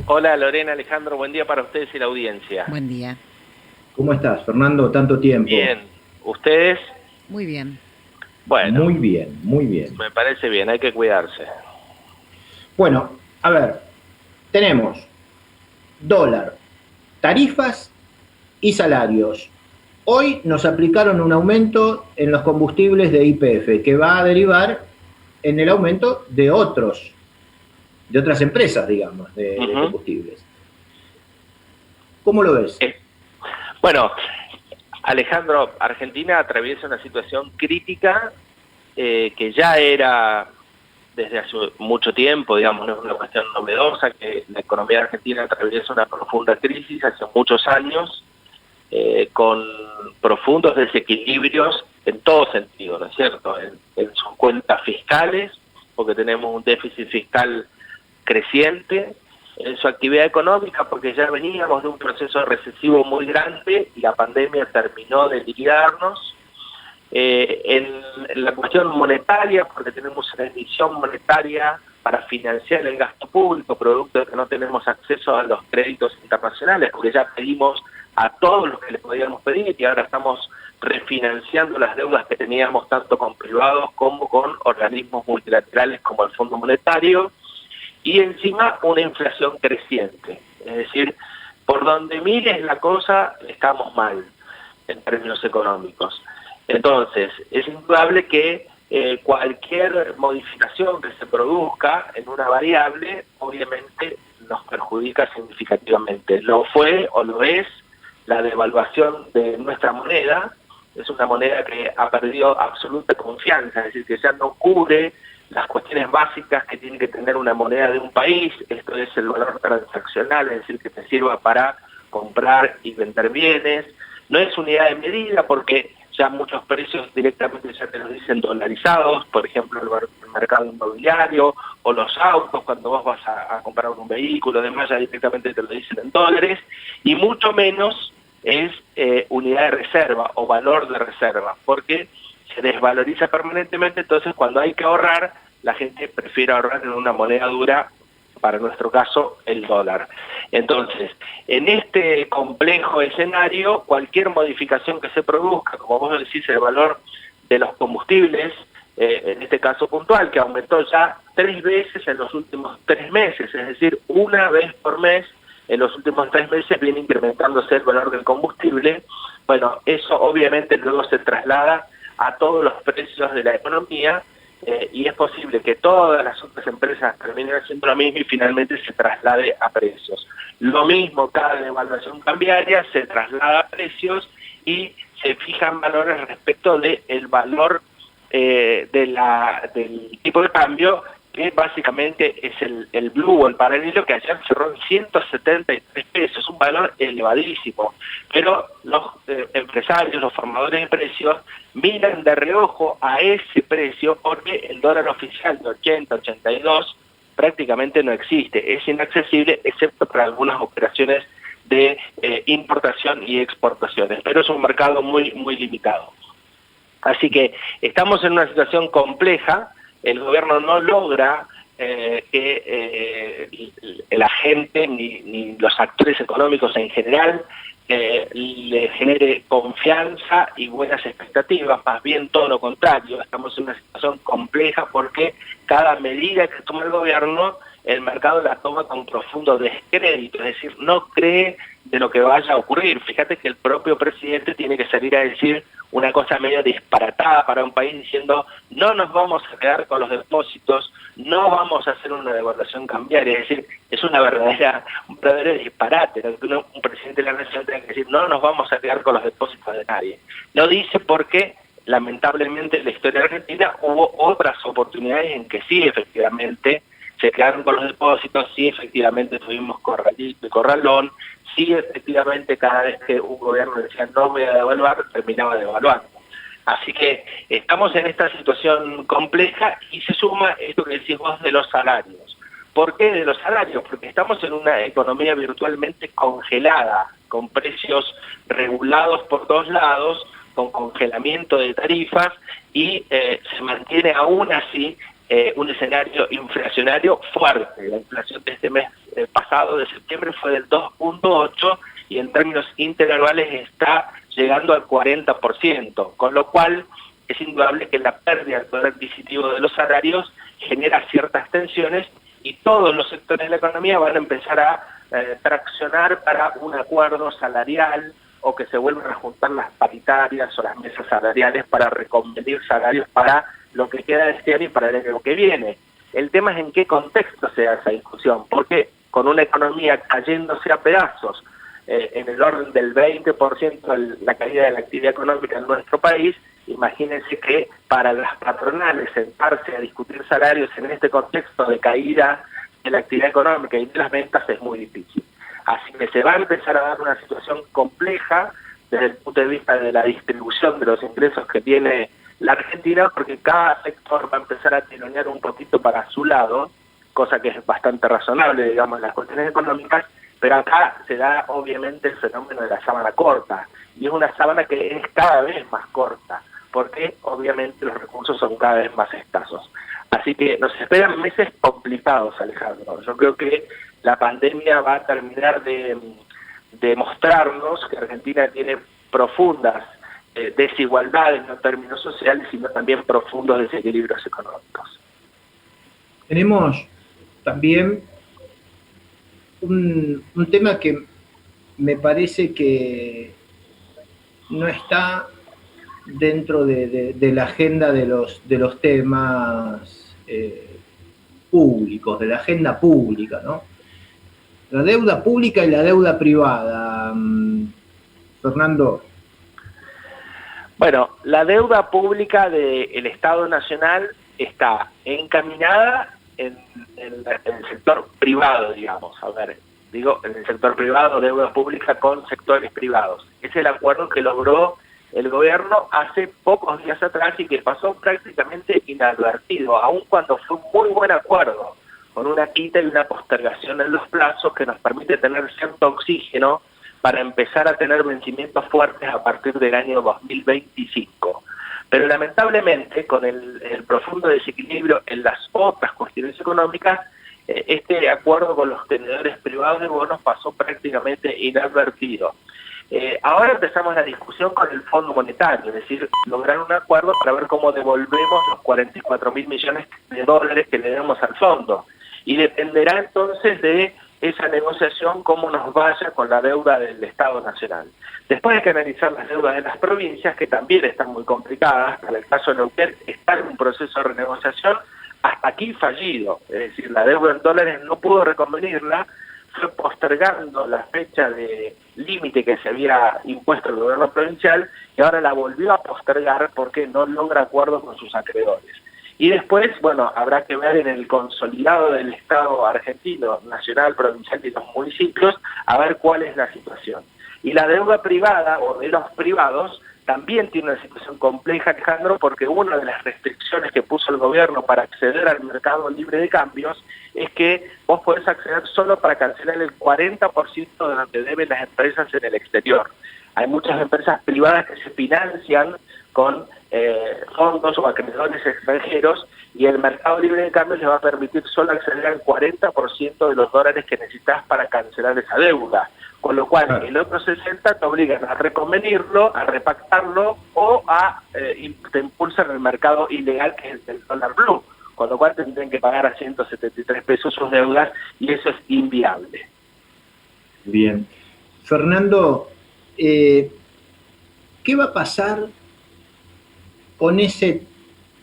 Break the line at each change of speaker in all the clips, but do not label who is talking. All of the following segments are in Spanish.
Hola Lorena, Alejandro, buen día para ustedes y la audiencia.
Buen día.
¿Cómo estás, Fernando? Tanto tiempo.
Bien, ¿ustedes?
Muy bien.
Bueno,
Muy bien, muy bien.
me parece bien, hay que cuidarse.
Bueno, a ver, tenemos dólar, tarifas y salarios. Hoy nos aplicaron un aumento en los combustibles de YPF que va a derivar en el aumento de otras empresas, digamos, de
Ujú.
combustibles. ¿Cómo lo ves?
Eh, bueno, Alejandro, Argentina atraviesa una situación crítica que ya era desde hace mucho tiempo, digamos, no es una cuestión novedosa, que la economía argentina atraviesa una profunda crisis hace muchos años, con profundos desequilibrios en todo sentido, ¿no es cierto? En sus cuentas fiscales, porque tenemos un déficit fiscal creciente, en su actividad económica, porque ya veníamos de un proceso recesivo muy grande y la pandemia terminó de liquidarnos, en la cuestión monetaria, porque tenemos una emisión monetaria para financiar el gasto público, producto de que no tenemos acceso a los créditos internacionales, porque ya pedimos a todos los que les podíamos pedir y ahora estamos refinanciando las deudas que teníamos tanto con privados como con organismos multilaterales como el Fondo Monetario, y encima una inflación creciente. Es decir, por donde mires la cosa, estamos mal en términos económicos. Entonces, es indudable que cualquier modificación que se produzca en una variable, obviamente nos perjudica significativamente. Lo fue o lo es la devaluación de nuestra moneda. Es una moneda que ha perdido absoluta confianza, es decir, que ya no cubre las cuestiones básicas que tiene que tener una moneda de un país. Esto es el valor transaccional, es decir, que te sirva para comprar y vender bienes. No es unidad de medida porque ya muchos precios directamente ya te los dicen dolarizados, por ejemplo el mercado inmobiliario o los autos, cuando vos vas a comprar un vehículo, además ya directamente te lo dicen en dólares, y mucho menos es unidad de reserva o valor de reserva, porque se desvaloriza permanentemente. Entonces cuando hay que ahorrar, la gente prefiere ahorrar en una moneda dura, para nuestro caso el dólar. Entonces, en este complejo escenario, cualquier modificación que se produzca, como vos decís, el valor de los combustibles, en este caso puntual, que aumentó ya 3 veces en los últimos 3 meses, es decir, una vez por mes, en los últimos 3 meses viene incrementándose el valor del combustible. Bueno, eso obviamente luego se traslada a todos los precios de la economía, y es posible que todas las otras empresas terminen haciendo lo mismo y finalmente se traslade a precios. Lo mismo, cada devaluación cambiaria se traslada a precios y se fijan valores respecto del valor del tipo de cambio, que básicamente es el blue o el paralelo, que ayer cerró en 173 pesos, un valor elevadísimo, pero los empresarios, los formadores de precios, miran de reojo a ese precio porque el dólar oficial de 80, 82 prácticamente no existe, es inaccesible excepto para algunas operaciones de importación y exportaciones, pero es un mercado muy, muy limitado. Así que estamos en una situación compleja. El gobierno no logra que la gente ni los actores económicos en general le genere confianza y buenas expectativas, más bien todo lo contrario. Estamos en una situación compleja porque cada medida que toma el gobierno, el mercado la toma con profundo descrédito, es decir, no cree de lo que vaya a ocurrir. Fíjate que el propio presidente tiene que salir a decir una cosa medio disparatada para un país, diciendo no nos vamos a quedar con los depósitos, no vamos a hacer una devaluación cambiaria. Es decir, es un verdadero disparate, ¿no? Que un presidente de la nación tenga que decir no nos vamos a quedar con los depósitos de nadie. Lo dice porque lamentablemente en la historia argentina hubo otras oportunidades en que sí, efectivamente, se quedaron con los depósitos, sí, efectivamente tuvimos corralón, sí, efectivamente cada vez que un gobierno decía no voy a devaluar, terminaba devaluando. Así que estamos en esta situación compleja y se suma esto que decís vos de los salarios. ¿Por qué de los salarios? Porque estamos en una economía virtualmente congelada, con precios regulados por todos lados, con congelamiento de tarifas, y se mantiene aún así un escenario inflacionario fuerte. La inflación de este mes pasado, de septiembre, fue del 2.8 y en términos interanuales está llegando al 40%, con lo cual es indudable que la pérdida del poder adquisitivo de los salarios genera ciertas tensiones y todos los sectores de la economía van a empezar a traccionar para un acuerdo salarial o que se vuelvan a juntar las paritarias o las mesas salariales para reconvenir salarios para lo que queda de este año y para el año que viene. El tema es en qué contexto se da esa discusión, porque con una economía cayéndose a pedazos, en el orden del 20% la caída de la actividad económica en nuestro país, imagínense que para las patronales sentarse a discutir salarios en este contexto de caída de la actividad económica y de las ventas es muy difícil. Así que se va a empezar a dar una situación compleja desde el punto de vista de la distribución de los ingresos que tiene la Argentina, porque cada sector va a empezar a tironear un poquito para su lado, cosa que es bastante razonable, digamos, en las cuestiones económicas, pero acá se da obviamente el fenómeno de la sábana corta, y es una sábana que es cada vez más corta, porque obviamente los recursos son cada vez más escasos. Así que nos esperan meses complicados, Alejandro. Yo creo que la pandemia va a terminar de mostrarnos que Argentina tiene profundas desigualdades, no en términos sociales, sino también profundos desequilibrios económicos.
Tenemos también un tema que me parece que no está dentro de la agenda de los temas públicos, de la agenda pública, ¿no? La deuda pública y la deuda privada. Fernando.
Bueno, la deuda pública del Estado Nacional está encaminada en el sector privado, digamos. A ver, digo, en el sector privado, deuda pública con sectores privados. Es el acuerdo que logró el gobierno hace pocos días atrás y que pasó prácticamente inadvertido, aun cuando fue un muy buen acuerdo, con una quita y una postergación en los plazos que nos permite tener cierto oxígeno para empezar a tener vencimientos fuertes a partir del año 2025. Pero lamentablemente, con el profundo desequilibrio en las otras cuestiones económicas, este acuerdo con los tenedores privados de bonos pasó prácticamente inadvertido. Ahora empezamos la discusión con el Fondo Monetario, es decir, lograr un acuerdo para ver cómo devolvemos los 44.000 millones de dólares que le damos al fondo. Y dependerá entonces de esa negociación cómo nos vaya con la deuda del Estado Nacional. Después hay que analizar las deudas de las provincias, que también están muy complicadas. En el caso de Neuquén está en un proceso de renegociación hasta aquí fallido, es decir, la deuda en dólares no pudo reconvenirla, fue postergando la fecha de límite que se había impuesto el gobierno provincial y ahora la volvió a postergar porque no logra acuerdo con sus acreedores. Y después, bueno, habrá que ver en el consolidado del Estado argentino, nacional, provincial y los municipios, a ver cuál es la situación. Y la deuda privada o de los privados también tiene una situación compleja, Alejandro, porque una de las restricciones que puso el gobierno para acceder al mercado libre de cambios es que vos podés acceder solo para cancelar el 40% de lo que deben las empresas en el exterior. Hay muchas empresas privadas que se financian con fondos o acreedores extranjeros y el mercado libre de cambios le va a permitir solo acceder al 40% de los dólares que necesitas para cancelar esa deuda. Con lo cual, el otro 60% te obligan a reconvenirlo, a repactarlo o te impulsan el mercado ilegal que es el dólar blue. Con lo cual tendrían que pagar a 173 pesos sus deudas y eso es inviable.
Bien. Fernando, ¿qué va a pasar con ese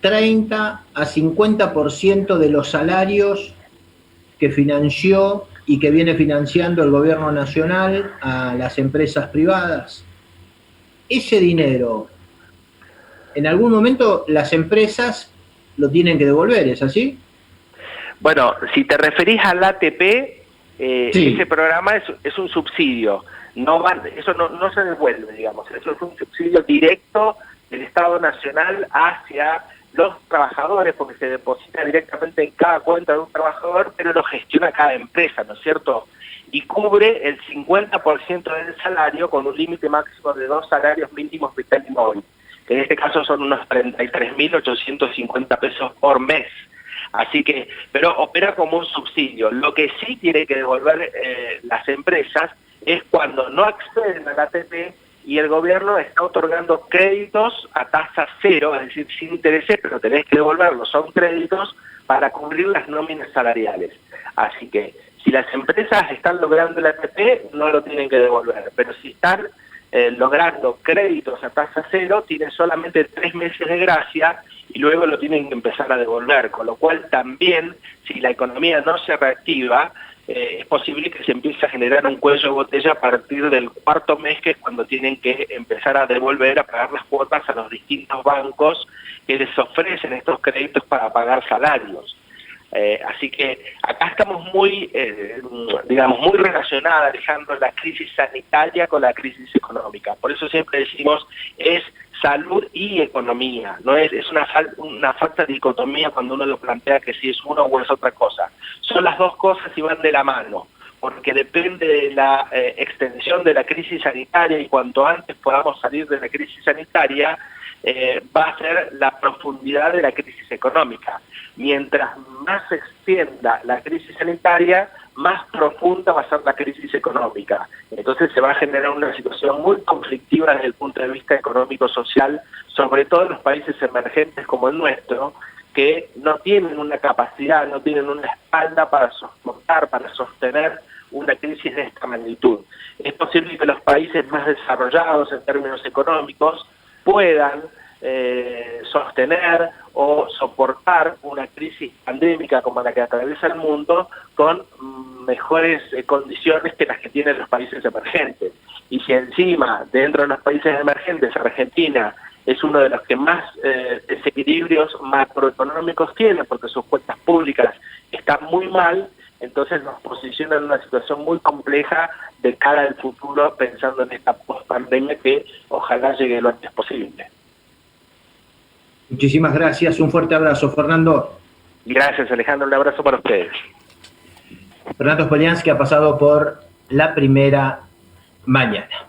30 a 50% de los salarios que financió y que viene financiando el gobierno nacional a las empresas privadas? Ese dinero, en algún momento las empresas lo tienen que devolver, ¿es así?
Bueno, si te referís al ATP,
sí.
Ese programa es un subsidio, eso no se devuelve, digamos, eso es un subsidio directo del Estado Nacional hacia los trabajadores, porque se deposita directamente en cada cuenta de un trabajador, pero lo gestiona cada empresa, ¿no es cierto? Y cubre el 50% del salario con un límite máximo de 2 salarios mínimos vital y móvil, que en este caso son unos 33.850 pesos por mes. Así que, pero opera como un subsidio. Lo que sí tiene que devolver las empresas es cuando no acceden al ATP y el gobierno está otorgando créditos a tasa cero, es decir, sin intereses, pero tenés que devolverlos, son créditos para cubrir las nóminas salariales. Así que, si las empresas están logrando el ATP, no lo tienen que devolver, pero si están logrando créditos a tasa cero, tienen solamente 3 meses de gracia y luego lo tienen que empezar a devolver, con lo cual también, si la economía no se reactiva, es posible que se empiece a generar un cuello de botella a partir del 4.º mes, que es cuando tienen que empezar a devolver, a pagar las cuotas a los distintos bancos que les ofrecen estos créditos para pagar salarios. Así que acá estamos muy, digamos, muy relacionadas, Alejandro, la crisis sanitaria con la crisis económica. Por eso siempre decimos, es salud y economía, no es una falsa dicotomía cuando uno lo plantea que si es uno o es otra cosa. Son las dos cosas y van de la mano, porque depende de la extensión de la crisis sanitaria, y cuanto antes podamos salir de la crisis sanitaria, va a ser la profundidad de la crisis económica. Mientras más se extienda la crisis sanitaria, más profunda va a ser la crisis económica. Entonces se va a generar una situación muy conflictiva desde el punto de vista económico-social, sobre todo en los países emergentes como el nuestro, que no tienen una capacidad, no tienen una espalda para soportar, para sostener una crisis de esta magnitud. Es posible que los países más desarrollados en términos económicos puedan sostener o soportar una crisis pandémica como la que atraviesa el mundo con mejores condiciones que las que tienen los países emergentes. Y si encima, dentro de los países emergentes, Argentina es uno de los que más desequilibrios macroeconómicos tiene, porque sus cuentas públicas están muy mal, entonces nos posiciona en una situación muy compleja de cara al futuro, pensando en esta post-pandemia que ojalá llegue lo antes posible.
Muchísimas gracias, un fuerte abrazo, Fernando.
Gracias, Alejandro, un abrazo para ustedes.
Fernando Spoliansky ha pasado por La Primera Mañana.